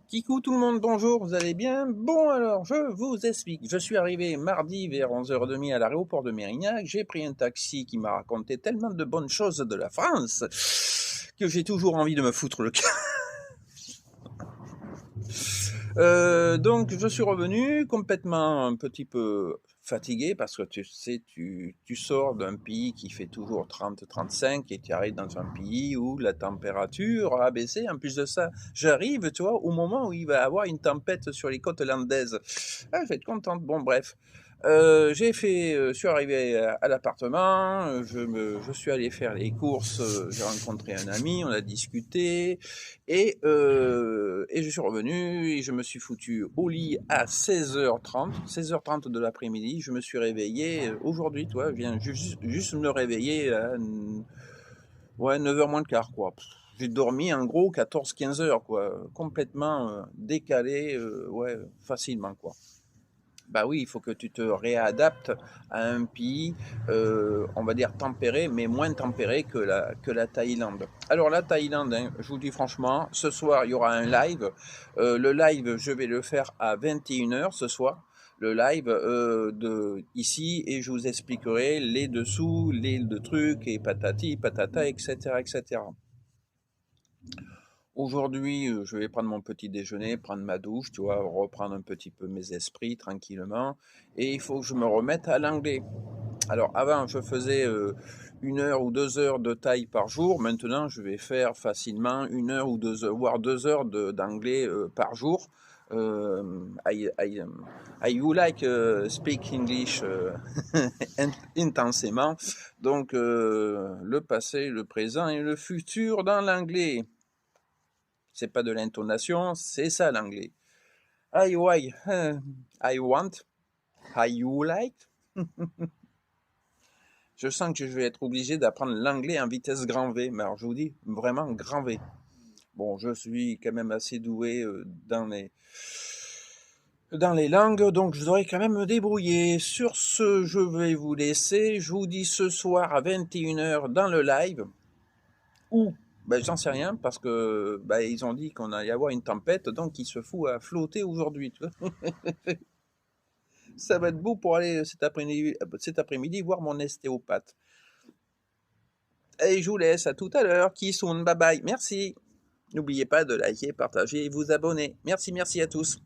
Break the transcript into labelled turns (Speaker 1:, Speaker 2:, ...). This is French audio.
Speaker 1: Kikou tout le monde, bonjour, vous allez bien? Bon alors, je vous explique. Je suis arrivé mardi vers 11h30 à l'aéroport de Mérignac. J'ai pris un taxi qui m'a raconté tellement de bonnes choses de la France que j'ai toujours envie de me foutre le cœur. Donc je suis revenu complètement un petit peu fatigué parce que tu sais, tu sors d'un pays qui fait toujours 30-35 et tu arrives dans un pays où la température a baissé. En plus de ça, j'arrive, tu vois, au moment où il va y avoir une tempête sur les côtes landaises. Ah, je vais être contente. Bon, bref. Je suis arrivé à l'appartement, je suis allé faire les courses, j'ai rencontré un ami, on a discuté, et je suis revenu et je me suis foutu au lit à 16h30 de l'après-midi. Je me suis réveillé aujourd'hui, toi, je viens juste me réveiller à ouais, 9h moins le quart, quoi. J'ai dormi en gros 14-15 heures, quoi, complètement décalé, ouais, facilement, quoi. Bah oui, il faut que tu te réadaptes à un pays, on va dire tempéré, mais moins tempéré que la Thaïlande. Alors la Thaïlande, hein, je vous dis franchement, ce soir il y aura un live. Le live, je vais le faire à 21h ce soir. Le live de ici et je vous expliquerai les dessous, les de trucs et patati, patata, etc., etc. Aujourd'hui, je vais prendre mon petit déjeuner, prendre ma douche, tu vois, reprendre un petit peu mes esprits tranquillement. Et il faut que je me remette à l'anglais. Alors avant, je faisais 1 heure ou 2 heures de thaï par jour. Maintenant, je vais faire facilement 1 heure ou 2 heures, voire 2 heures d'anglais par jour. I would like speak English intensément. Donc, le passé, le présent et le futur dans l'anglais. C'est pas de l'intonation, c'est ça l'anglais. I want, I you like. Je sens que je vais être obligé d'apprendre l'anglais en vitesse grand V, mais alors je vous dis vraiment grand V. Bon, je suis quand même assez doué dans les langues, donc je devrais quand même me débrouiller. Sur ce, je vais vous laisser. Je vous dis ce soir à 21h dans le live. Où ben, j'en sais rien parce que ben, ils ont dit qu'on allait avoir une tempête, donc il se fout à flotter aujourd'hui. Ça va être beau pour aller cet après-midi voir mon ostéopathe. Et je vous laisse, à tout à l'heure. Kissoun, bye bye. Merci. N'oubliez pas de liker, partager et vous abonner. Merci, merci à tous.